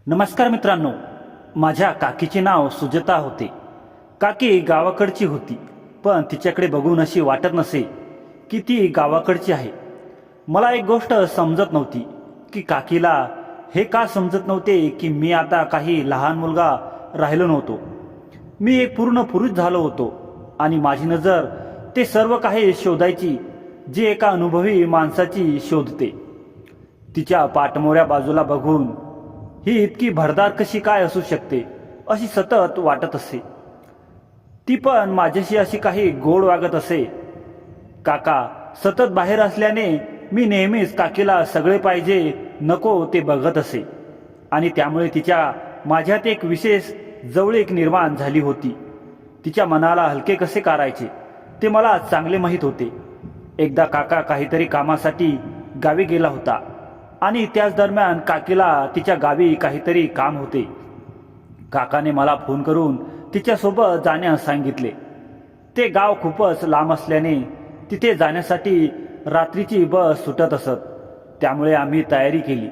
नमस्कार मित्रांनो, माझ्या काकीचे नाव सुजाता होते. काकी गावाकडची होती, पण तिच्याकडे बघून अशी वाटत नसे की ती गावाकडची आहे. मला एक गोष्ट समजत नव्हती की काकीला हे का समजत नव्हते की मी आता काही लहान मुलगा राहिलो नव्हतो. मी एक पूर्ण पुरुष झालो होतो आणि माझी नजर ते सर्व काही शोधायची जे एका अनुभवी माणसाची शोधते. तिच्या पाठमोऱ्या बाजूला बघून ही इतकी भरदार कशी काय असू शकते अशी सतत वाटत असे. ती पण माझ्याशी अशी काही गोड वागत असे. काका सतत बाहेर असल्याने मी नेहमीच काकीला सगळे पाहिजे नको ते बघत असे आणि त्यामुळे तिच्या माझ्यात एक विशेष जवळीक निर्माण झाली होती. तिच्या मनाला हलके कसे करायचे ते मला चांगले माहीत होते. एकदा काका काहीतरी कामासाठी गावी गेला होता आणि त्याच दरम्यान काकीला तिच्या गावी काहीतरी काम होते. काकाने मला फोन करून तिच्यासोबत जाण्यास सांगितले. ते गाव खूपच लांब असल्याने तिथे जाण्यासाठी रात्रीची बस सुटत असत. त्यामुळे आम्ही तयारी केली.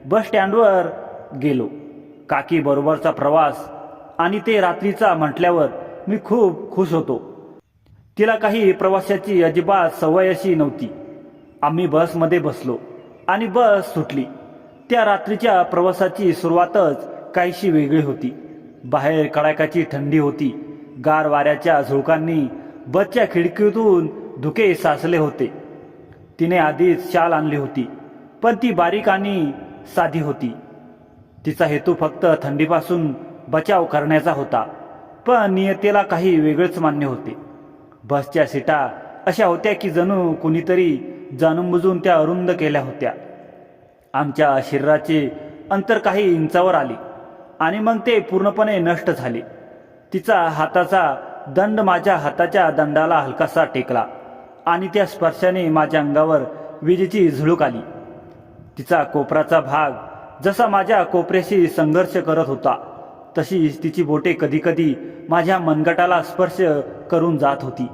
बस स्टँडवर गेलो. काकी बरोबरचा प्रवास आणि ते रात्रीचा म्हटल्यावर मी खूप खुश होतो. तिला काही प्रवासाची अजिबात सवय अशी नव्हती. आम्ही बसमध्ये बसलो आणि बस सुटली. त्या रात्रीच्या प्रवासाची सुरुवातच काहीशी वेगळी होती. बाहेर कडाक्याची थंडी होती. गार वाऱ्याच्या झुळकांनी बसच्या खिडकीतून धुके साचले होते. तिने आधीच शाल आणली होती, पण ती बारीक आणि साधी होती. तिचा हेतू फक्त थंडीपासून बचाव करण्याचा होता, पण नियतीला काही वेगळेच मान्य होते. बसच्या सीटा अशा होत्या की जणू कुणीतरी जाणूनबुजून त्या अरुंद केल्या होत्या. आमच्या शरीराचे अंतर काही इंचावर आले आणि मग ते पूर्णपणे नष्ट झाले. तिचा हाताचा दंड माझ्या हाताच्या दंडाला हलकासा टेकला आणि त्या स्पर्शाने माझ्या अंगावर विजेची झुळूक आली. तिचा कोपराचा भाग जसा माझ्या कोपऱ्याशी संघर्ष करत होता तशीच तिची बोटे कधीकधी माझ्या मनगटाला स्पर्श करून जात होती.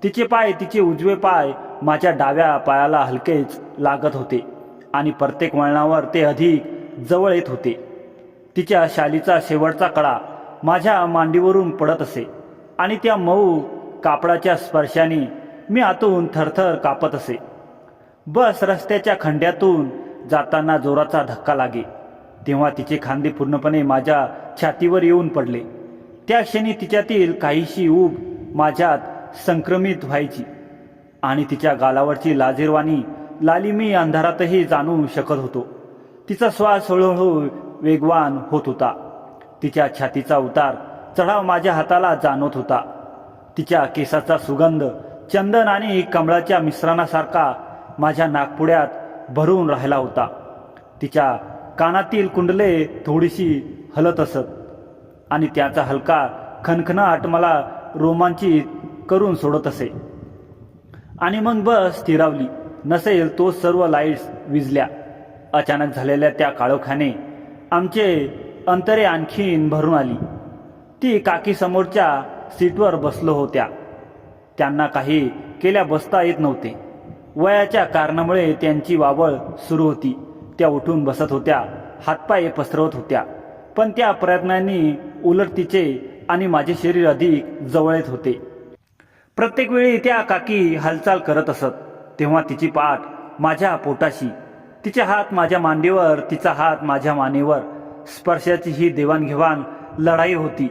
तिचे पाय, तिचे उजवे पाय माझ्या डाव्या पायाला हलकेच लागत होते आणि प्रत्येक वळणावर ते अधिक जवळ येत होते. तिच्या शालीचा शेवटचा कडा माझ्या मांडीवरून पडत असे आणि त्या मऊ कापडाच्या स्पर्शाने मी आतून थरथर कापत असे. बस रस्त्याच्या खंड्यातून जाताना जोराचा धक्का लागे तेव्हा तिचे खांदे पूर्णपणे माझ्या छातीवर येऊन पडले. त्या क्षणी तिच्यातील काहीशी ऊब माझ्यात संक्रमित व्हायची आणि तिच्या गालावरची लाजिरवाणी लाली मी अंधारातही जाणू शकत होतो. तिचा श्वास हळूहळू वेगवान होत होता. तिच्या छातीचा उतार चढाव माझ्या हाताला जाणवत होता. तिच्या केसाचा सुगंध चंदन आणि कमळाच्या मिश्रणासारखा माझ्या नाकपुड्यात भरून राहिला होता. तिच्या कानातील कुंडले थोडीशी हलत असत आणि त्याचा हलका खणखणाट मला रोमांचित करून सोडत असे. आणि मग बस स्थिरावली. नसेल तो सर्व लाईट्स विझल्या. अचानक झालेल्या त्या काळोखाने आमचे अंतरे आणखीन भरून आली. ती काकी समोरच्या सीटवर बसलो होत्या. त्यांना काही केल्या बसता येत नव्हते. वयाच्या कारणामुळे त्यांची वावळ सुरू होती. त्या उठून बसत होत्या, हातपाय पसरवत होत्या, पण त्या प्रयत्नांनी उलट तिचे आणि माझे शरीर अधिक जवळ येत होते. प्रत्येक वेळी त्या काकी हालचाल करत असत तेव्हा तिची पाठ माझ्या पोटाशी, तिचे हात माझ्या मांडीवर, तिचा हात माझ्या मानेवर. स्पर्शाची ही देवाणघेवाण लढाई होती.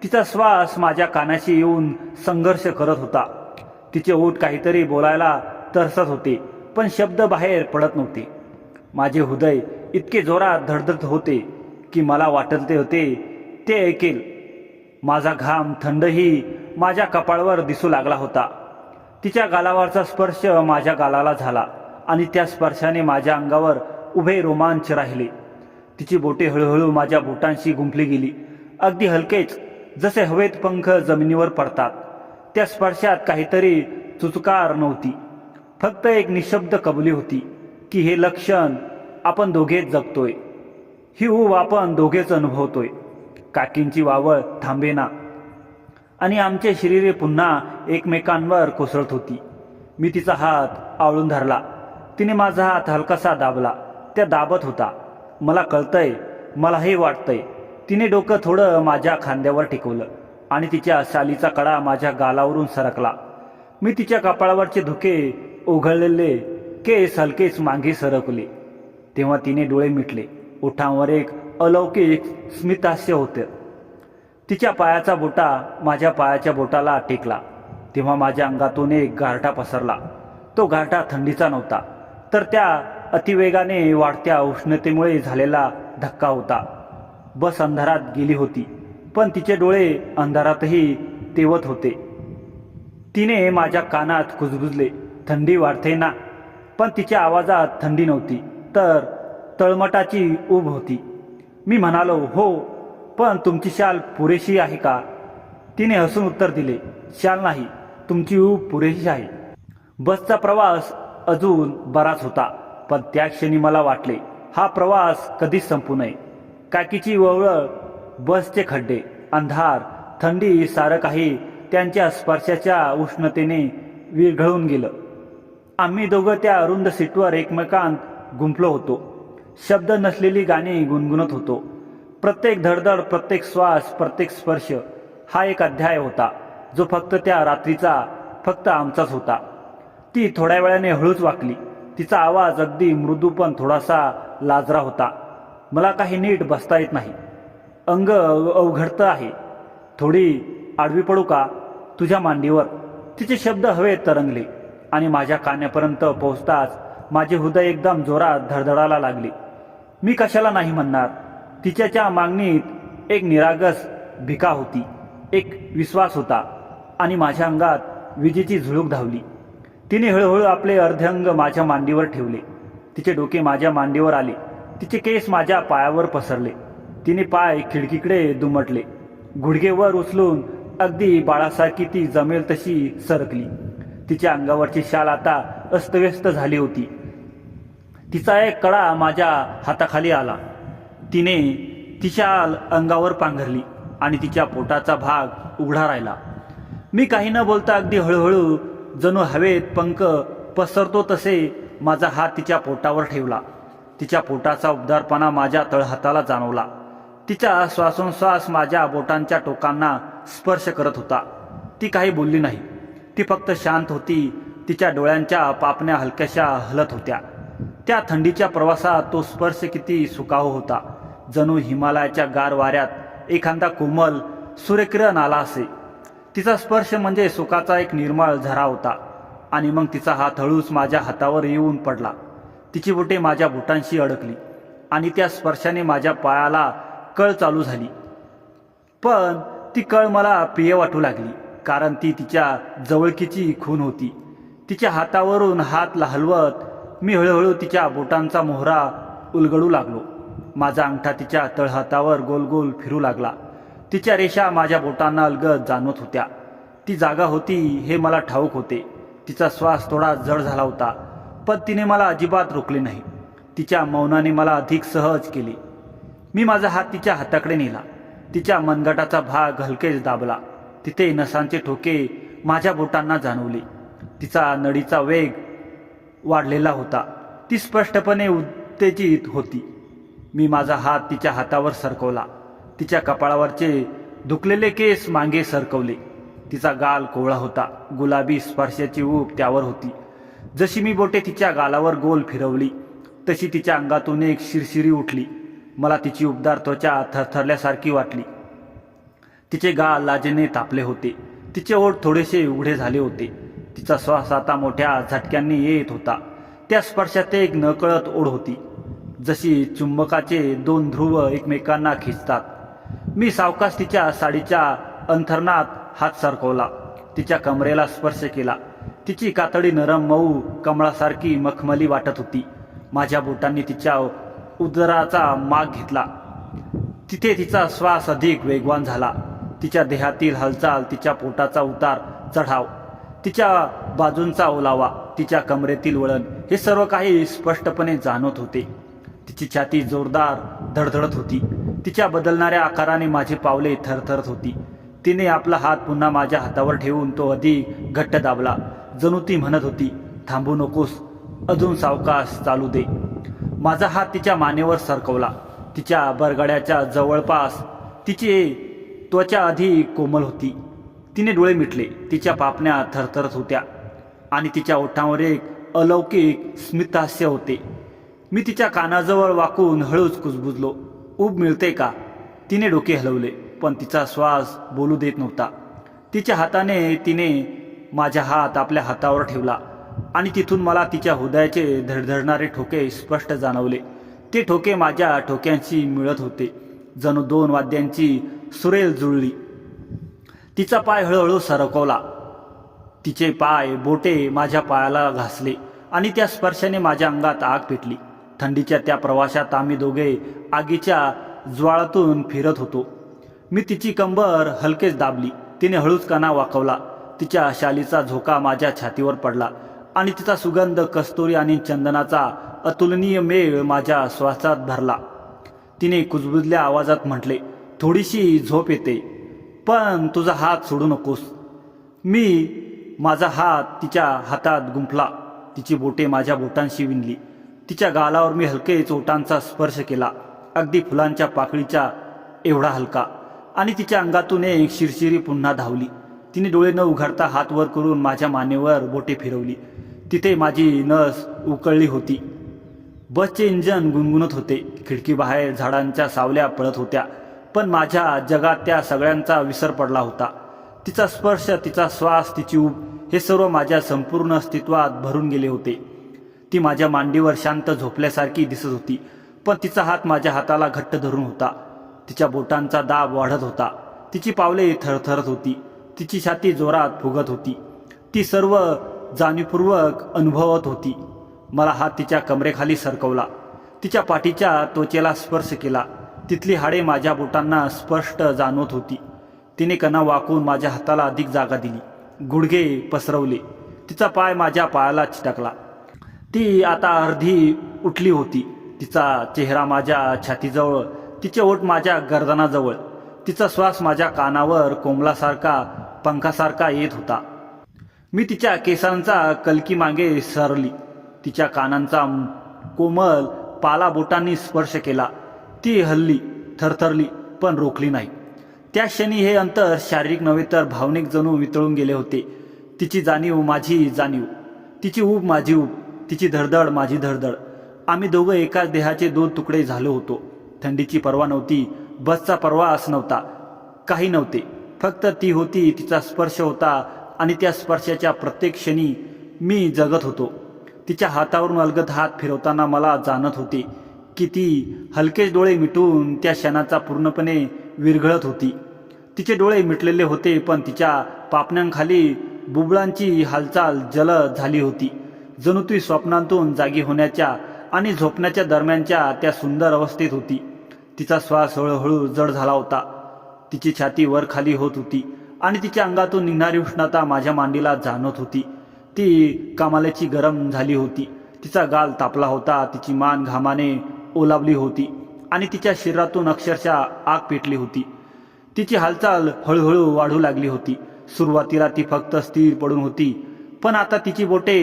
तिचा श्वास माझ्या कानाशी येऊन संघर्ष करत होता. तिचे ओठ काहीतरी बोलायला तरसत होते, पण शब्द बाहेर पडत नव्हते. माझे हृदय इतके जोरात धडधडत होते की मला वाटते होते ते ऐकेल. माझा घाम थंडही माझ्या कपाळावर दिसू लागला होता. तिच्या गालावरचा स्पर्श माझ्या गालाला झाला आणि त्या स्पर्शाने माझ्या अंगावर उभे रोमांच राहिले. तिची बोटे हळूहळू माझ्या बोटांशी गुंफली गेली, अगदी हलकेच, जसे हवेत पंख जमिनीवर पडतात. त्या स्पर्शात काहीतरी चुचकार नव्हती, फक्त एक निशब्द कबुली होती की हे लक्षण आपण दोघेच जगतोय, ही ऊब आपण दोघेच अनुभवतोय. काकींची वावळ थांबेना आणि आमचे शरीरे पुन्हा एकमेकांवर कोसळत होती. मी तिचा हात आवळून धरला. तिने माझा हात हलकासा दाबला. त्या दाबत होता. मला कळतंय मलाही वाटतंय. तिने डोकं थोडं माझ्या खांद्यावर टेकवलं आणि तिच्या शालीचा कडा माझ्या गालावरून सरकला. मी तिच्या कपाळावरचे धुके उघळलेले केस हलकेच मागे सरकले. तेव्हा तिने डोळे मिटले. ओठांवर एक अलौकिक स्मितहास्य होते. तिच्या पायाचा बोटा माझ्या पायाच्या बोटाला टेकला तेव्हा माझ्या अंगातून एक गारठा पसरला. तो गारठा थंडीचा नव्हता, तर त्या अतिवेगाने वाढत्या उष्णतेमुळे झालेला धक्का होता. बस अंधारात गेली होती, पण तिचे डोळे अंधारातही तेवत होते. तिने माझ्या कानात कुजबुजले, थंडी वाढते ना? पण तिच्या आवाजात थंडी नव्हती, तर तळमटाची ऊब होती. मी म्हणालो, हो, पण तुमची शाल पुरेशी आहे का? तिने हसून उत्तर दिले, शाल नाही, तुमची ऊब पुरेशी आहे. बसचा प्रवास अजून बराच होता, पण त्या क्षणी मला वाटले हा प्रवास कधीच संपू नये. काकीची वळवळ, बसचे खड्डे, अंधार, थंडी सारं काही त्यांच्या स्पर्शाच्या उष्णतेने विरघळून गेलं. आम्ही दोघं त्या अरुंद सीटवर एकमेकांत गुंफलो होतो. शब्द नसलेली गाणी गुणगुणत होतो. प्रत्येक धडधड, प्रत्येक श्वास, प्रत्येक स्पर्श हा एक अध्याय होता, जो फक्त त्या रात्रीचा, फक्त आमचाच होता. ती थोड्या वेळाने हळूच वाकली. तिचा आवाज अगदी मृदू पण थोडासा लाजरा होता. मला काही नीट बसता येत नाही, अंग अवघडतं आहे. थोडी आडवी पडू का तुझ्या मांडीवर? तिचे शब्द हवेत तरंगले आणि माझ्या कानापर्यंत पोहोचताच माझे हृदय एकदम जोरात धडधडायला लागले. मी कशाला नाही म्हणणार. तिच्याच्या मागणीत एक निरागस भिका होती, एक विश्वास होता आणि माझ्या अंगात विजेची झुळूक धावली. तिने हळूहळू आपले अर्धे अंग माझ्या मांडीवर ठेवले. तिचे डोके माझ्या मांडीवर आले. तिचे केस माझ्या पायावर पसरले. तिने पाय खिडकीकडे दुमटले. गुडघेवर उचलून अगदी बाळासारखी ती जमेल तशी सरकली. तिच्या अंगावरची शाल आता अस्तव्यस्त झाली होती. तिचा एक कडा माझ्या हाताखाली आला. तिने ती शाल अंगावर पांघरली आणि तिच्या पोटाचा भाग उघडा राहिला. मी काही न बोलता अगदी हळूहळू, जणू हवेत पंख पसरतो तसे माझा हात तिच्या पोटावर ठेवला. तिच्या पोटाचा उबदारपणा माझ्या तळहाताला जाणवला. तिचा श्वासोच्छ्वास माझ्या बोटांच्या टोकांना स्पर्श करत होता. ती काही बोलली नाही. ती फक्त शांत होती. तिच्या डोळ्यांच्या पापण्या हलक्याशा हलत होत्या. त्या थंडीच्या प्रवासात तो स्पर्श किती सुकावू होता, जणू हिमालयाच्या गार वाऱ्यात एखादा कोमल सूर्यकिरण आला असे. तिचा स्पर्श म्हणजे सुखाचा एक निर्मळ झरा होता. आणि मग तिचा हात हळूच माझ्या हातावर येऊन पडला. तिची बोटे माझ्या बोटांशी अडकली आणि त्या स्पर्शाने माझ्या पायाला कळ चालू झाली. पण ती कळ मला प्रिय वाटू लागली, कारण ती तिच्या जवळकीची खूण होती. तिच्या हातावरून हात हलवत मी हळूहळू तिच्या बोटांचा मोहरा उलगडू लागलो. माझा अंगठा तिच्या तळहातावर गोल गोल फिरू लागला. तिच्या रेषा माझ्या बोटांना अलगद जाणवत होत्या. ती जागा होती हे मला ठाऊक होते. तिचा श्वास थोडा जड झाला होता, पण तिने मला अजिबात रोखले नाही. तिच्या मौनाने मला अधिक सहज केले. मी माझा हात तिच्या हाताकडे नेला. तिच्या मनगटाचा भाग हलकेच दाबला. तिथे नसांचे ठोके माझ्या बोटांना जाणवले. तिचा नळीचा वेग वाढलेला होता. ती स्पष्टपणे उत्तेजित होती. मी माझा हात तिच्या हातावर सरकवला. तिच्या कपाळावरचे दुखलेले केस मागे सरकवले. तिचा गाल कोवळा होता. गुलाबी स्पर्शाची ऊब त्यावर होती. जशी मी बोटे तिच्या गालावर गोल फिरवली, तशी तिच्या अंगातून एक शिरशिरी उठली. मला तिची उबदार त्वचा थरथरल्यासारखी वाटली. तिचे गाल लाजेने तापले होते. तिचे ओठ थोडेसे उघडे झाले होते. तिचा श्वास आता मोठ्या झटक्यांनी येत होता. त्या स्पर्शात एक नकळत ओढ होती, जशी चुंबकाचे दोन ध्रुव एकमेकांना खिचतात. मी सावकाश तिच्या साडीच्या अंथरणात हात सरकवला. तिच्या कमरेला स्पर्श केला. तिची कातडी नरम मऊ कमळासारखी मखमली वाटत होती. माझ्या बोटांनी तिच्या उदराचा माग घेतला. तिथे तिचा श्वास अधिक वेगवान झाला. तिच्या देहातील हालचाल, तिच्या पोटाचा उतार चढाव, तिच्या बाजूंचा ओलावा, तिच्या कमरेतील वळण, हे सर्व काही स्पष्टपणे जाणवत होते. तिची छाती जोरदार धडधडत होती. तिच्या बदलणाऱ्या आकाराने माझी पावले थरथरत होती. तिने आपला हात पुन्हा माझ्या हातावर ठेवून तो अधिक घट्ट दाबला. जणू ती म्हणत होती, थांबू नकोस, अजून सावकाश चालू दे. माझा हात तिच्या मानेवर सरकवला. तिच्या बरगड्याच्या जवळपास तिची त्वचा अधिक कोमल होती. तिने डोळे मिटले, तिच्या पापण्या थरथरत होत्या आणि तिच्या ओठांवर एक अलौकिक स्मितहास्य होते. मी तिच्या कानाजवळ वाकून हळूच कुजबुजलो. ऊब मिळते का? तिने डोके हलवले, पण तिचा श्वास बोलू देत नव्हता. तिच्या हाताने तिने माझा हात आपल्या हातावर ठेवला आणि तिथून मला तिच्या हृदयाचे धडधडणारे ठोके स्पष्ट जाणवले. ते ठोके माझ्या ठोक्यांशी मिळत होते, जणू दोन वाद्यांची सुरेल जुळली. तिचा पाय हळूहळू सरकवला. तिचे पाय बोटे माझ्या पायाला घासले आणि त्या स्पर्शाने माझ्या अंगात आग पेटली. थंडीच्या त्या प्रवासात आम्ही दोघे आगीच्या ज्वाळातून फिरत होतो. मी तिची कंबर हलकेच दाबली. तिने हळूच काना वाकवला. तिच्या शालीचा झोका माझ्या छातीवर पडला आणि तिचा सुगंध कस्तुरी आणि चंदनाचा अतुलनीय मेळ माझ्या श्वासात भरला. तिने कुजबुजल्या आवाजात म्हटले, थोडीशी झोप येते, पण तुझा हात सोडू नकोस. मी माझा हात तिच्या हातात गुंफला. तिची बोटे माझ्या बोटांशी विणली. तिच्या गालावर मी हलकेच ओठांचा स्पर्श केला, अगदी फुलांच्या पाकळीच्या एवढा हलका. आणि तिच्या अंगातून एक शिरशिरी पुन्हा धावली. तिने डोळे न उघडता हात वर करून माझ्या मानेवर बोटे फिरवली. तिथे माझी नस उकळली होती. बसचे इंजन गुणगुणत होते. खिडकीबाहेर झाडांच्या सावल्या पडत होत्या, पण माझ्या जगात त्या सगळ्यांचा विसर पडला होता. तिचा स्पर्श, तिचा श्वास, तिची ऊब, हे सर्व माझ्या संपूर्ण अस्तित्वात भरून गेले होते. ती माझ्या मांडीवर शांत झोपल्यासारखी दिसत होती, पण तिचा हात माझ्या हाताला घट्ट धरून होता. तिच्या बोटांचा दाब वाढत होता. तिची पावले थरथरत होती. तिची छाती जोरात फुगत होती. ती सर्व जाणीवपूर्वक अनुभवत होती. मला हात तिच्या कमरेखाली सरकवला. तिच्या पाठीच्या त्वचेला स्पर्श केला. तिथली हाडे माझ्या बोटांना स्पष्ट जाणवत होती. तिने कणा वाकून माझ्या हाताला अधिक जागा दिली. गुडघे पसरवले. तिचा पाय माझ्या पायाला चिटकला. ती आता अर्धी उठली होती. तिचा चेहरा माझ्या छातीजवळ, तिचे ओठ माझ्या गर्दनाजवळ. तिचा श्वास माझ्या कानावर कोंबलासारखा, पंखासारखा येत होता. मी तिच्या केसांचा कलकी मागे सरली. तिच्या कानांचा कोमल पाला बोटांनी स्पर्श केला. ती हलली, थरथरली, पण रोखली नाही. त्या क्षणी हे अंतर शारीरिक नव्हे तर भावनिक जणू वितळून गेले होते. तिची जाणीव माझी जाणीव, तिची ऊब माझी ऊब, तिची धडधड माझी धडधड. आम्ही दोघं एकाच देहाचे दोन तुकडे झालो होतो. थंडीची पर्वा नव्हती, बसचा प्रवास नव्हता, काही नव्हते. फक्त ती होती, तिचा स्पर्श होता आणि त्या स्पर्शाच्या प्रत्येक क्षणी मी जगत होतो. तिच्या हातावरून अलगद हात फिरवताना मला जाणत होते की ती हलकेच डोळे मिटून त्या क्षणाचा पूर्णपणे विरघळत होती. तिचे डोळे मिटलेले होते, पण तिच्या पापण्यांखाली बुबुळांची हालचाल जलद झाली होती, जणू ती स्वप्नांतून जागी होण्याच्या आणि झोपण्याच्या दरम्यानच्या त्या सुंदर अवस्थेत होती. तिचा श्वास हळूहळू जड झाला होता. तिची छाती वर खाली होत होती आणि तिच्या अंगातून निघणारी उष्णता माझ्या मांडीला जाणवत होती. ती कमालीची गरम झाली होती. तिचा गाल तापला होता. तिची मान घामाने ओलावली होती आणि तिच्या शरीरातून अक्षरशः आग पेटली होती. तिची हालचाल हळूहळू वाढू लागली होती. सुरुवातीला ती फक्त स्थिर पडून होती, पण आता तिची बोटे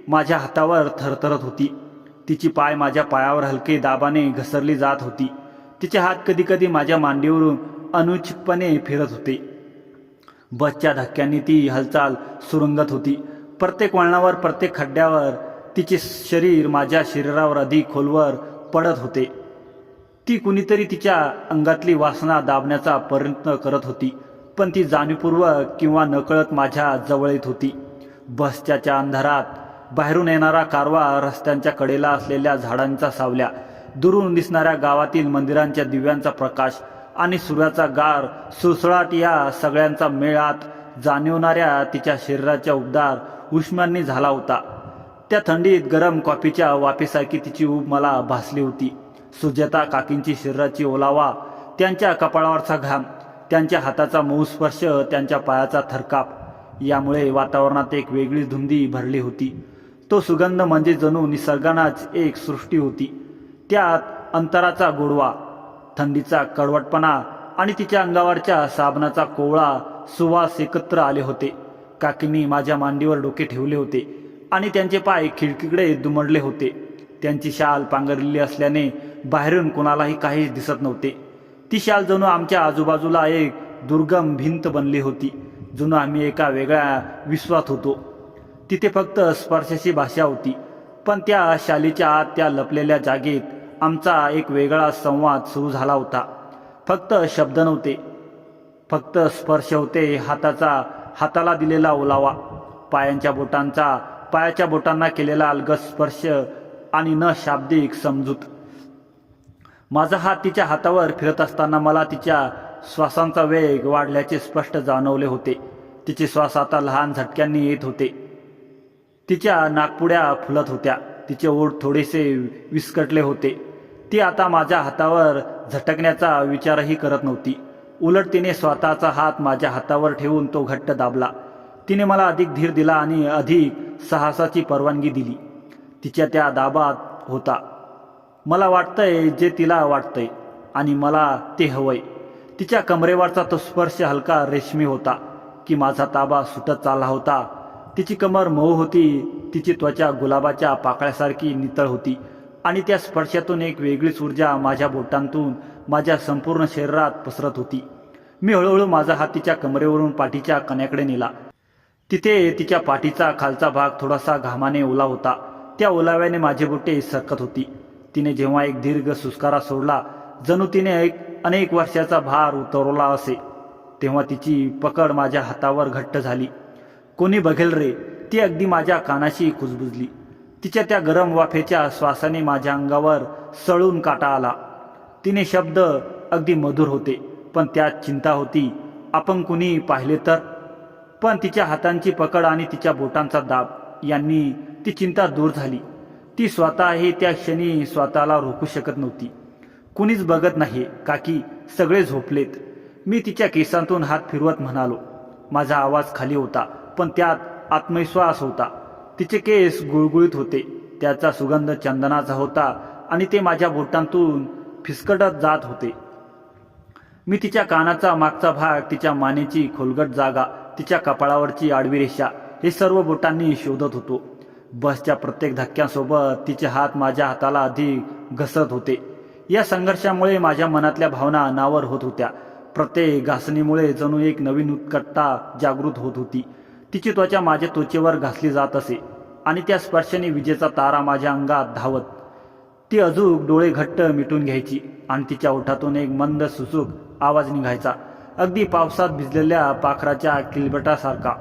माझ्या हातावर थरथरत होती. तिची पाय माझ्या पायावर हलके दाबाने घसरली जात होती. तिचे हात कधीकधी माझ्या मांडीवरून अनुचितपणे फिरत होते. बसच्या धक्क्यांनी ती हालचाल सुरंगत होती. प्रत्येक वळणावर, प्रत्येक खड्ड्यावर तिचे शरीर माझ्या शरीरावर अधिक खोलवर पडत होते. ती कुणीतरी तिच्या अंगातली वासना दाबण्याचा प्रयत्न करत होती, पण ती जाणीवपूर्वक किंवा नकळत माझ्या जवळ येत होती. बसच्या अंधारात बाहेरून येणारा कारवा, रस्त्यांच्या कडेला असलेल्या झाडांच्या सावल्या, दुरून दिसणाऱ्या गावातील मंदिरांच्या दिव्यांचा प्रकाश आणि सूर्याचा गार सुळसुळाट, या सगळ्यांचा मेळात जाणवणाऱ्या तिच्या शरीराच्या उबदार उष्म्यांनी झाला होता. त्या थंडीत गरम कॉफीच्या वाफेसारखी तिची ऊब मला भासली होती. सुजाता काकींची शरीराची ओलावा, त्यांच्या कपाळावरचा घाम, त्यांच्या हाताचा मऊ स्पर्श, त्यांच्या पायाचा थरकाप, यामुळे वातावरणात एक वेगळी धुंदी भरली होती. तो सुगंध म्हणजे जणू निसर्गानाच एक सृष्टी होती. त्यात अंतराचा गोडवा, थंडीचा कडवटपणा आणि तिच्या अंगावरच्या साबणाचा कोवळा सुवास एकत्र आले होते. काकींनी माझ्या मांडीवर डोके ठेवले होते आणि त्यांचे पाय खिडकीकडे दुमडले होते. त्यांची शाल पांघरलेली असल्याने बाहेरून कोणालाही काही दिसत नव्हते. ती शाल जणू आमच्या आजूबाजूला एक दुर्गम भिंत बनली होती. जणू आम्ही एका वेगळ्या विश्वात होतो. तिथे फक्त स्पर्शाची भाषा होती, पण त्या शालीच्या आत त्या लपलेल्या जागेत आमचा एक वेगळा संवाद सुरू झाला होता. फक्त शब्द नव्हते, फक्त स्पर्श होते. हाताला दिलेला ओलावा, पायाच्या बोटांना केलेला अलगद स्पर्श आणि न शाब्दिक समजूत. माझा हात तिच्या हातावर फिरत असताना मला तिच्या श्वासांचा वेग वाढल्याचे स्पष्ट जाणवले होते. तिचे श्वास आता लहान झटक्यांनी येत होते. तिच्या नाकपुड्या फुलत होत्या. तिचे ओठ थोडेसे विस्कटले होते. ती आता माझ्या हातावर झटकण्याचा विचारही करत नव्हती. उलट तिने स्वतःचा हात माझ्या हातावर ठेवून तो घट्ट दाबला. तिने मला अधिक धीर दिला आणि अधिक साहसाची परवानगी दिली. तिच्या त्या दाबात होता, मला वाटतंय जे तिला वाटतंय आणि मला ते हवंय. तिच्या कमरेवरचा तो स्पर्श हलका रेशमी होता की माझा ताबा सुटत चालला होता. तिची कमर मऊ होती. तिची त्वचा गुलाबाच्या पाकळ्यासारखी नितळ होती आणि त्या स्पर्शातून एक वेगळीच ऊर्जा माझ्या बोटांतून माझ्या संपूर्ण शरीरात पसरत होती. मी हळूहळू माझा हात तिच्या कमरेवरून पाठीच्या कण्याकडे नेला. तिथे तिच्या पाठीचा खालचा भाग थोडासा घामाने ओला होता. त्या ओलाव्याने माझी बोटे सरकत होती. तिने जेव्हा एक दीर्घ सुस्कारा सोडला, जणू तिने अनेक वर्षाचा भार उतरवला असे, तेव्हा तिची पकड माझ्या हातावर घट्ट झाली. कोणी बघेल रे, ती अगदी माझ्या कानाशी कुजबुजली. तिच्या त्या गरम वाफेच्या श्वासाने माझ्या अंगावर सळून काटा आला. तिने शब्द अगदी मधुर होते, पण त्यात चिंता होती. आपण कुणी पाहिले तर. पण तिच्या हातांची पकड आणि तिच्या बोटांचा दाब यांनी ती चिंता दूर झाली. ती स्वतःही त्या क्षणी स्वतःला रोखू शकत नव्हती. कुणीच बघत नाही काकी, सगळे झोपलेत. मी तिच्या केसांतून हात फिरवत म्हणालो. माझा आवाज खाली होता, पण त्यात आत्मविश्वास होता. तिचे केस गुळगुळीत होते. त्याचा सुगंध चंदनाचा होता आणि ते माझ्या बोटांतून फिसकटत जात होते. मी तिच्या कानाचा मागचा भाग, तिच्या मानेची खोलगट जागा, तिच्या कपाळावरची आडवी रेषा हे सर्व बोटांनी शोधत होतो. बसच्या प्रत्येक धक्क्यासोबत तिचे हात माझ्या हाताला अधिक घसरत होते. या संघर्षामुळे माझ्या मनातल्या भावना अनावर होत होत्या. प्रत्येक घासणीमुळे जणू एक नवीन उत्कटता जागृत होत होती. तिची त्वचा माझ्या त्वचेवर घासली जात असे आणि त्या स्पर्शाने विजेचा तारा माझ्या अंगात धावत. ती अजून डोळे घट्ट मिटून घ्यायची आणि तिच्या ओठातून एक मंद सुसूक आवाज निघायचा, अगदी पावसात भिजलेल्या पाखराच्या किलबटासारखा.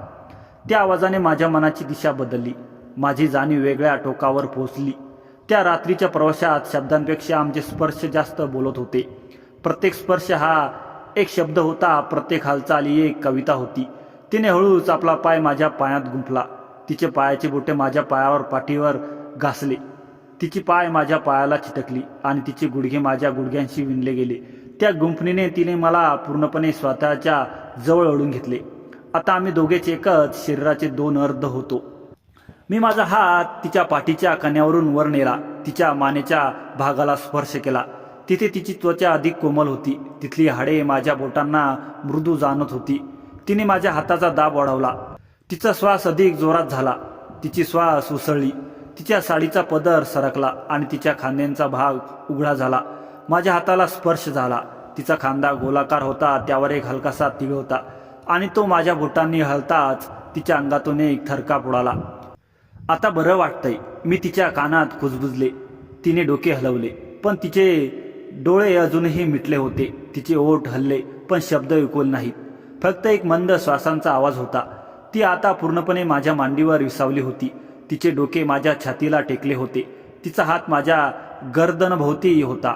त्या आवाजाने माझ्या मनाची दिशा बदलली. माझी जाणीव वेगळ्या टोकावर पोहोचली. त्या रात्रीच्या प्रवासात शब्दांपेक्षा आमचे स्पर्श जास्त बोलत होते. प्रत्येक स्पर्श हा एक शब्द होता. प्रत्येक हालचाल ही एक कविता होती. तिने हळूच आपला पाय माझ्या पायात गुंफला. तिचे पायाची बोटे माझ्या पाठीवर घासले. तिची पाय माझ्या पायाला चिटकली आणि तिचे गुडघे माझ्या गुडघ्यांशी विणले गेले. त्या गुंफणीने तिने मला पूर्णपणे स्वतःच्या जवळ ओढून घेतले. आता आम्ही दोघेच एकच शरीराचे दोन अर्ध होतो. मी माझा हात तिच्या पाठीच्या कण्यावरून वर नेला. तिच्या मानेच्या भागाला स्पर्श केला. तिथे तिची त्वचा अधिक कोमल होती. तिथली हाडे माझ्या बोटांना मृदू जाणत होती. तिने माझ्या हाताचा दाब वाढवला. तिचा श्वास अधिक जोरात झाला. तिची श्वास उसळली. तिच्या साडीचा पदर सरकला आणि तिच्या खांद्यांचा भाग उघडा झाला. माझ्या हाताला स्पर्श झाला. तिचा खांदा गोलाकार होता. त्यावर एक हलकासा तीळ होता आणि तो माझ्या बोटांनी हलताच तिच्या अंगातून एक थरकाप उडाला. आता बरं वाटतंय, मी तिच्या कानात कुजबुजले. तिने डोके हलवले, पण तिचे डोळे अजूनही मिटले होते. तिचे ओठ हलले, पण शब्द ऐकवले नाहीत. फक्त एक मंद श्वासांचा आवाज होता. ती आता पूर्णपणे माझ्या मांडीवर विसावली होती. तिचे डोके माझ्या छातीला टेकले होते. तिचा हात माझ्या गर्दनभोवती होता.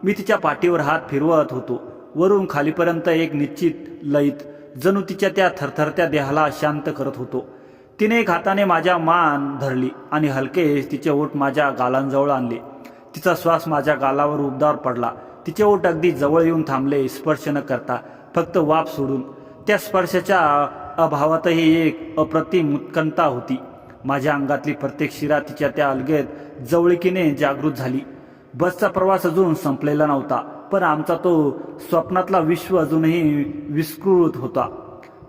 मी तिच्या पाठीवर हात फिरवत होतो, वरून खालीपर्यंत एक निश्चित लयीत, जणू तिच्या त्या थरथरत्या देहाला शांत करत होतो. तिने एक हाताने माझ्या मान धरली आणि हलकेच तिचे ओठ माझ्या गालांजवळ आणले. तिचा श्वास माझ्या गालावर उबदार पडला. तिचे ओठ अगदी जवळ येऊन थांबले, स्पर्श न करता, फक्त वाफ सोडून. त्या स्पर्शाच्या अभावातही एक अप्रतिम उत्कंठा होती. माझ्या अंगातली प्रत्येक शिरा तिच्या त्या अलगद जवळकीने जागृत झाली. बसचा प्रवास अजून संपलेला नव्हता, पण आमचा तो स्वप्नातला विश्व अजूनही विस्कृत होता.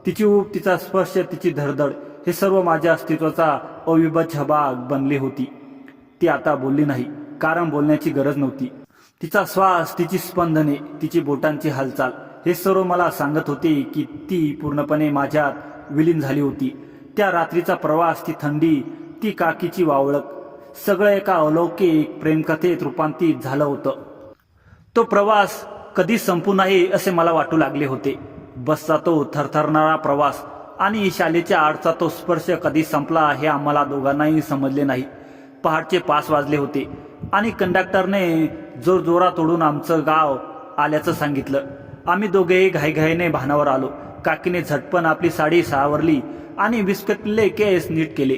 तिची ऊब, तिचा स्पर्श, तिची धडधड हे सर्व माझ्या अस्तित्वाचा अविभाज्य भाग बनले होती. ती आता बोलली नाही, कारण बोलण्याची गरज नव्हती. तिचा श्वास, तिची स्पंदने, तिची बोटांची हालचाल हे सर्व मला सांगत होते की ती पूर्णपणे माझ्यात विलीन झाली होती. त्या रात्रीचा प्रवास, ती थंडी, ती काकीची वावळक, सगळं एका अलौकिक प्रेमकथेत रूपांतरित झालं होतं. तो प्रवास कधी संपू नये असे मला वाटू लागले होते. बसचा तो थरथरणारा प्रवास आणि शालेच्या आडचा तो स्पर्श कधी संपला हे आम्हाला दोघांनाही समजले नाही. पहाटचे 5 वाजले होते आणि कंडक्टरने जोरजोरात ओढून आमचं गाव आल्याचं सांगितलं. आम्ही दोघेही घाईघाईने भानावर आलो. काकीने झटपण आपली साडी सावरली आणि विस्कटलेले केस नीट केले.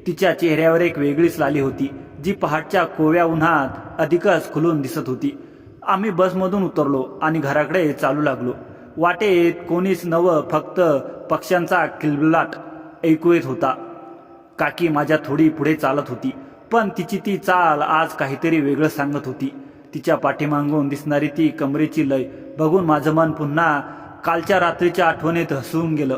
तिच्या चेहऱ्यावर एक वेगळीच लाली होती जी पहाटच्या कोवळ्या उन्हात अधिकच खुलून दिसत होती. आम्ही बसमधून उतरलो आणि घराकडे चालू लागलो. वाटेत कोणीच नवं, फक्त पक्ष्यांचा किलबिलाट ऐकू येत होता. काकी माझ्या थोडी पुढे चालत होती, पण तिची ती चाल आज काहीतरी वेगळं सांगत होती. तिच्या पाठीमागून दिसणारी ती कमरेची लय बघून माझं मन पुन्हा कालच्या रात्रीच्या आठवणीत हसून गेलं.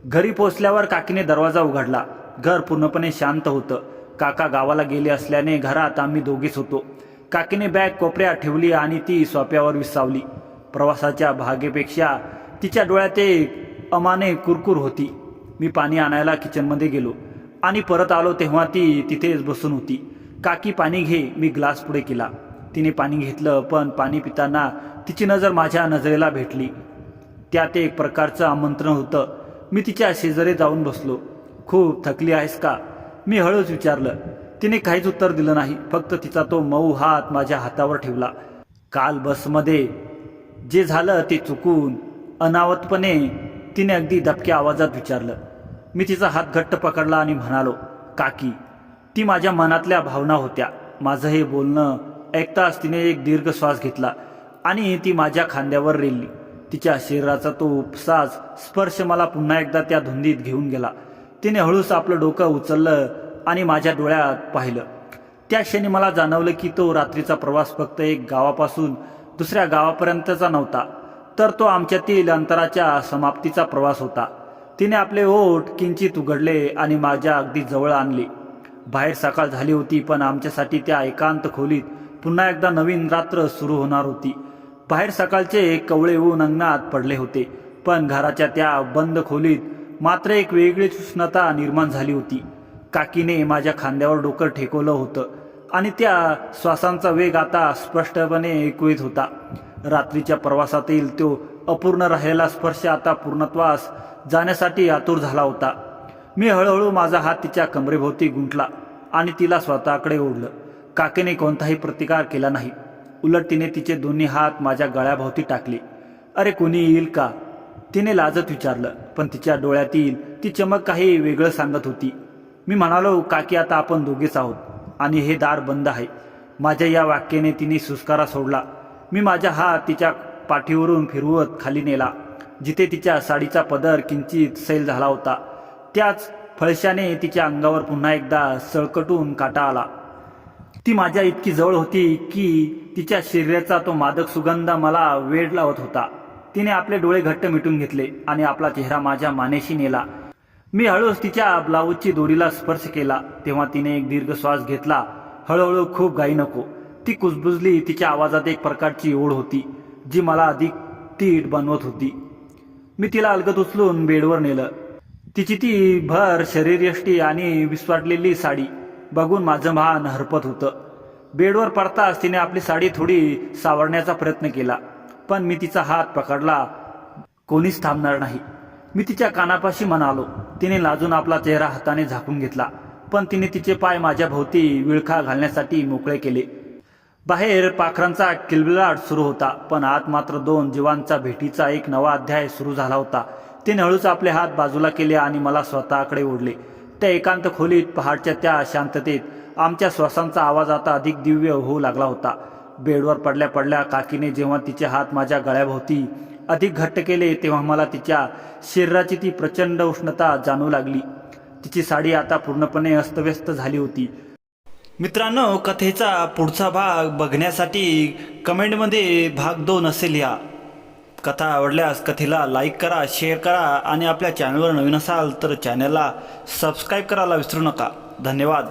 घरी पोचल्यावर काकीने दरवाजा उघडला. घर पूर्णपणे शांत होतं. काका गावाला गेले असल्याने घरात आम्ही दोघेच होतो. काकीने बॅग कोपऱ्यात ठेवली आणि ती सोफ्यावर विसावली. प्रवासाच्या भागेपेक्षा तिच्या डोळ्यात एक अमाने कुरकुर होती. मी पाणी आणायला किचनमध्ये गेलो आणि परत आलो तेव्हा ती तिथेच बसून होती. काकी, पाणी घे. मी ग्लास पुढे केला. तिने पाणी घेतलं, पण पाणी पिताना तिची नजर माझ्या नजरेला भेटली. त्यात एक प्रकारचं आमंत्रण होतं. मी तिच्या शेजारी जाऊन बसलो. खूप थकली आहेस का? मी हळूच विचारलं. तिने काहीच उत्तर दिलं नाही, फक्त तिचा तो मऊ हात माझ्या हातावर ठेवला. काल बसमध्ये जे झालं ते चुकून, अनावतपणे तिने अगदी दबक्या आवाजात विचारलं. मी तिचा हात घट्ट पकडला आणि म्हणालो, काकी. ती माझ्या मनातल्या भावना होत्या. माझं हे बोलणं ऐकताच तिने एक दीर्घ श्वास घेतला आणि ती माझ्या खांद्यावर रेलली. तिच्या शरीराचा तो उपसाच स्पर्श मला पुन्हा एकदा त्या धुंदीत घेऊन गेला. तिने हळूच आपलं डोकं उचललं आणि माझ्या डोळ्यात पाहिलं. त्या क्षणी मला जाणवलं की तो रात्रीचा प्रवास फक्त एक गावापासून दुसऱ्या गावापर्यंतचा नव्हता, तर तो आमच्यातील अंतराच्या समाप्तीचा प्रवास होता. तिने आपले ओठ किंचित उघडले आणि माझ्या अगदी जवळ आणले. बाहेर सकाळ झाली होती, पण आमच्यासाठी त्या एकांत खोलीत पुन्हा एकदा नवीन रात्र सुरू होणार होती. बाहेर सकाळचे कवळे ऊन अंगणात पडले होते, पण घराच्या त्या बंद खोलीत मात्र एक वेगळीच उष्णता निर्माण झाली होती. काकीने माझ्या खांद्यावर डोकं ठेवलं होतं आणि त्या श्वासांचा वेग आता स्पष्टपणे ऐकू येत होता. रात्रीच्या प्रवासातील तो अपूर्ण राहिलेला स्पर्श आता पूर्णत्वास जाण्यासाठी आतुर झाला होता. मी हळूहळू माझा हात तिच्या कमरेभोवती गुंतला आणि तिला स्वतःकडे ओढलं. काकीने कोणताही प्रतिकार केला नाही. उलट तिने तिचे दोन्ही हात माझ्या गळ्याभोवती टाकले. अरे, कोणी येईल का? तिने लाजत विचारलं, पण तिच्या डोळ्यातील ती चमक काही वेगळं सांगत होती. मी म्हणालो, काकी, आता आपण दोघेच आहोत आणि हे दार बंद आहे. माझ्या या वाक्याने तिने सुस्कारा सोडला. मी माझा हात तिच्या पाठीवरून फिरवत खाली नेला, जिथे तिच्या साडीचा पदर किंचित सैल झाला होता. त्याच फळशाने तिच्या अंगावर पुन्हा एकदा सळकटून काटा आला. ती माझ्या इतकी जवळ होती की तिच्या शरीराचा तो मादक सुगंध मला वेड लावत होता. तिने आपले डोळे घट्ट मिटून घेतले आणि आपला चेहरा माझ्या मानेशी नेला. मी हळूच तिच्या ब्लाऊजची दोरीला स्पर्श केला. तेव्हा तिने एक दीर्घ श्वास घेतला. हळूहळू, खूप घाई नको. ती कुजबुजली. तिच्या आवाजात एक प्रकारची ओढ होती जी मला अधिक तीट बनवत होती. मी तिला अलगद उचलून बेडवर नेलं. तिची ती भर शरीरयष्टी आणि विस्वाटलेली साडी बघून माझं मान हरपत होतं. बेडवर पडताच तिने आपली साडी थोडी सावरण्याचा प्रयत्न केला, पण मी तिचा हात पकडला. कोणीच थांबणार नाही, मी तिच्या कानापाशी म्हणालो. तिने लाजून आपला चेहरा हाताने झाकून घेतला, पण तिने तिचे पाय माझ्या भोवती विळखा घालण्यासाठी मोकळे केले. बाहेर पाखरांचा किलबिलाट सुरू होता, पण आत मात्र 2 जीवांचा भेटीचा एक नवा अध्याय सुरू झाला होता. तिने हळूच आपले हात बाजूला केले आणि मला स्वतःकडे ओढले. त्या एकांत खोलीत, पहाडच्या त्या शांततेत आमच्या श्वासांचा आवाज आता अधिक दिव्य होऊ लागला होता. बेडवर पडल्या पडल्या काकीने जेव्हा तिचे हात माझ्या गळ्याभोवती अधिक घट्ट केले, तेव्हा मला तिच्या शरीराची ती प्रचंड उष्णता जाणवू लागली. तिची साडी आता पूर्णपणे अस्तव्यस्त झाली होती. मित्रांनो, कथेचा पुढचा भाग बघण्यासाठी कमेंटमध्ये भाग 2 असे लिहा. कथा आवडल्यास कथेला लाईक करा, शेअर करा आणि आपल्या चॅनलवर नवीन असाल तर चॅनलला सबस्क्राईब करायला विसरू नका. धन्यवाद.